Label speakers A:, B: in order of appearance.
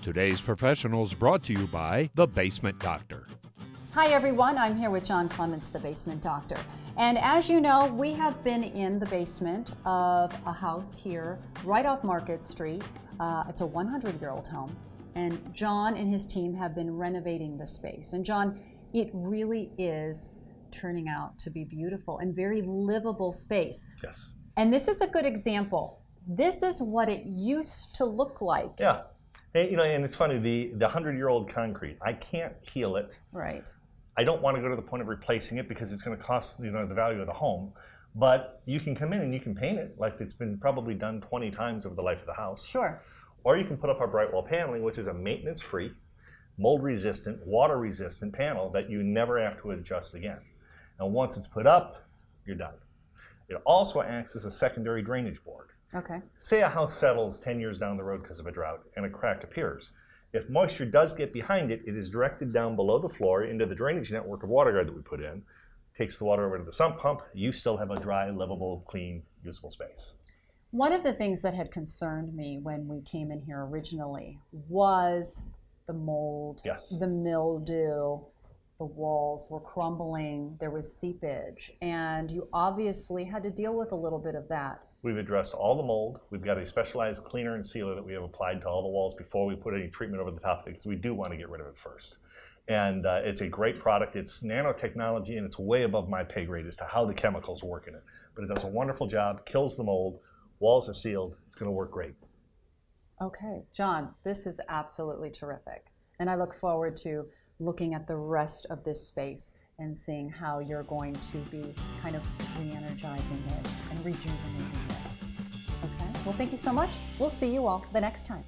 A: Today's Professional is brought to you by The Basement Doctor.
B: Hi everyone, I'm here with John Clements, the Basement Doctor. And as you know, we have been in the basement of a house here right off Market Street. It's a 100-year-old home. And John and his team have been renovating the space. And John, it really is turning out to be beautiful and very livable space.
C: Yes.
B: And this is a good example. This is what it used to look like.
C: Yeah. And, and it's funny, the 100-year-old concrete, I can't heal it.
B: Right.
C: I don't want to go to the point of replacing it because it's going to cost, the value of the home. But you can come in and you can paint it like it's been probably done 20 times over the life of the house.
B: Sure.
C: Or you can put up our bright wall paneling, which is a maintenance-free, mold-resistant, water-resistant panel that you never have to adjust again. And once it's put up, you're done. It also acts as a secondary drainage board.
B: Okay.
C: Say a house settles 10 years down the road because of a drought and a crack appears. If moisture does get behind it, it is directed down below the floor into the drainage network of water guard that we put in, takes the water over to the sump pump, you still have a dry, livable, clean, usable space.
B: One of the things that had concerned me when we came in here originally was the mold,
C: Yes.
B: the mildew, the walls were crumbling, there was seepage, and you obviously had to deal with a little bit of that.
C: We've addressed all the mold. We've got a specialized cleaner and sealer that we have applied to all the walls before we put any treatment over the top of it, because we do want to get rid of it first. And it's a great product. It's nanotechnology, and it's way above my pay grade as to how the chemicals work in it. But it does a wonderful job, kills the mold, walls are sealed, it's going to work great.
B: Okay, John, this is absolutely terrific. And I look forward to looking at the rest of this space and seeing how you're going to be kind of re-energizing it and rejuvenating it. Okay, well, thank you so much. We'll see you all the next time.